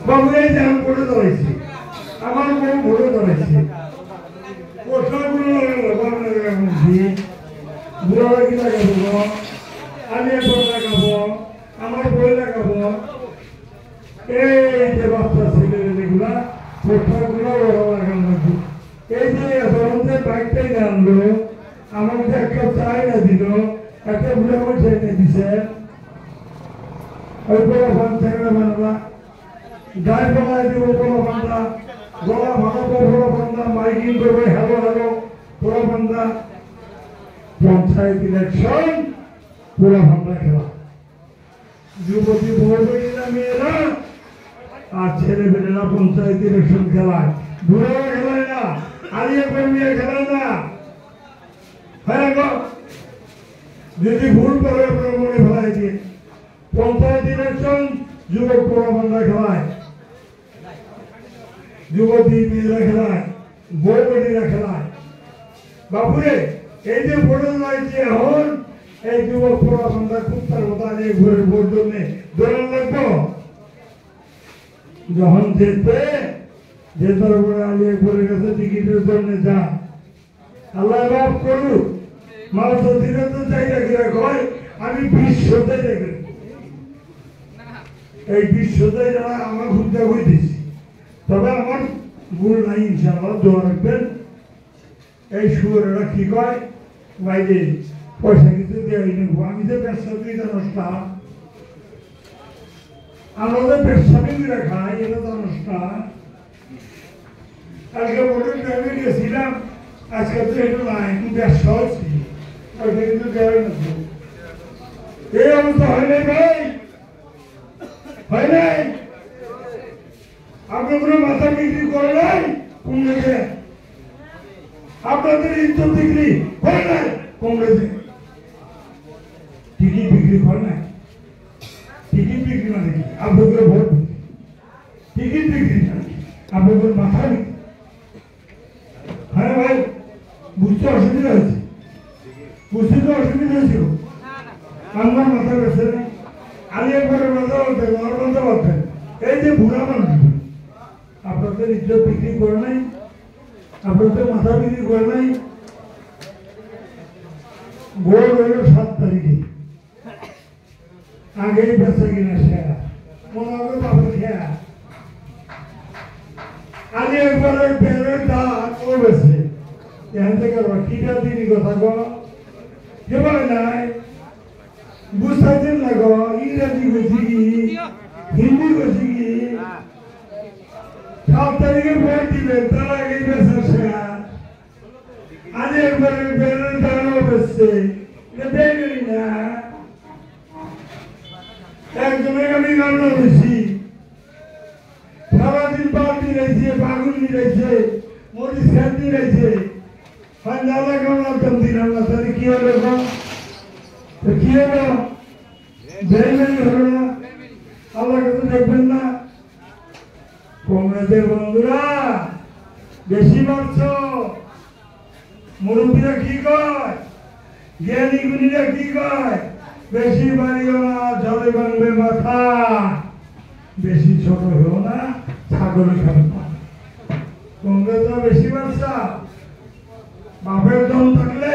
বাবু এই যে আমি পড়ে দাঁড়াইছি আমার বউ ভরে দাঁড়াইছি বুড়ারা কি লাগাবো আমি একবার লাগাবো আমার বই লাগাবো এই যে বাচ্চা ছেলেগুলা পোশাকগুলো ওরা লাগানো লাগবে এই যে এতক্ষণে বাইকটাই আনলো আমাকে একটা চাই না দিল একটা বুড়া চাই না দিছে ওই বড় ফান ছেড়ে বানলা গায়ে বলায় দিব বড় বান্দা গলা ভাঙাবো বড় বান্দা মাইকিং করবে হ্যালো হ্যালো বড় বান্দা পঞ্চায়েত ইলেকশন বড় বান্দা খেলা যুবতী বউরা মেয়েরা আর ছেলে মেয়েরা পঞ্চায়েত ইলেকশন খেলায় বুড়ারা খেলায় না আলিয়া কর্মীরা খেলায় না হ্যাঁ গো যদি ভুল করে আপনার মনে ফেলায় দিয়ে পঞ্চায়েত ইলেকশন যুবক প্রবন্ধা খেলায় যুবতী মেয়েরা খেলায় বউ বেটিরা খেলায় বাবুরে এই যে ভোট লাগছে এখন এই যুবক প্রবন্ধা খুব তার কথা নিয়ে ঘুরে ভোট জন্য দৌড়ান লাগবো যখন যেতে যেতার উপরে আলিয়া ঘুরে গেছে টিকিটের জন্য যা আল্লাহ মাফ করুক মানুষ দিনে তো চাইটা কিরা কয় আমি বিশ্বতে দেখি এই বিশ্বতে যারা আমার ঘুরতে হইতেছি তবে আমার ভুল নাই ইনশাআল্লাহ দোয়া রাখবেন এই সুরেরা কি কয় বাইরে পয়সা কিছু দেওয়াই নেব আমি যে ব্যবসা করি নষ্ট আমাদের ব্যবসা বিক্রি খাই এটা তো নষ্ট আজকে মোটর ড্রাইভে গেছিলাম আজকে তো এটা নাই ব্যবসা হচ্ছি ওইটা কিন্তু দেওয়াই না এই অবস্থা হয় নাই ভাই হয় নাই আপনি কোনো মাথা বিক্রি করে নাই কংগ্রেসে আপনাদের ইজ্জত বিক্রি করে নাই কংগ্রেসে টিকিট বিক্রি করে নাই টিকিট বিক্রি মানে কি আপনাদের ভোট টিকিট বিক্রি আপনাদের মাথা বিক্রি হ্যাঁ ভাই বুঝতে অসুবিধা হয়েছে বুঝতে তো অসুবিধা হয়েছিল আমার মাথা বেছে নেই আমি একবারে মাথা বলতেন আমার মাথা বলতেন এই যে বুড়া মানুষ আপনাদের ইজ্জত বিক্রি করে নাই আপনাদের মাথা বিক্রি করে নাই ভোট হইল 7 তারিখে আগেই বেচা কিনা সেরা মনে হবে বাবু খেয়া আগে একবারে বেড়ের দাঁত ও বেছে এখান থেকে কিটা দিনই কথা গো যেবার নাই বুঝতেছেন না গো ইংরেজি বলছি কি হিন্দি বলছি কি 7 তারিখে ভোট দিবেন তার আগেই বেচা সেরা আজ একবারে বেড়ের দাঁড় বেচছে দেখলি না একজনের আমি রান্না বেশি সারাদিন বালতি রয়েছে বাগুন রয়েছে মরিচ খান্তি রয়েছে পাঞ্জালা কামলা কম দিলাম না তাহলে কি হলো কি হলো বেইমানি হলো না আল্লাহ কাছে দেখবেন না কংগ্রেসের বন্ধুরা বেশি মারছ মুরব্বীরা কি কয় জ্ঞানী গুণীরা কি কয় বেশি বাড়িও না জলে ভাঙবে মাথা বেশি ছোট হও না ছাগল খাবে কংগ্রেস বেশি বাচ্চা বাপের দম থাকলে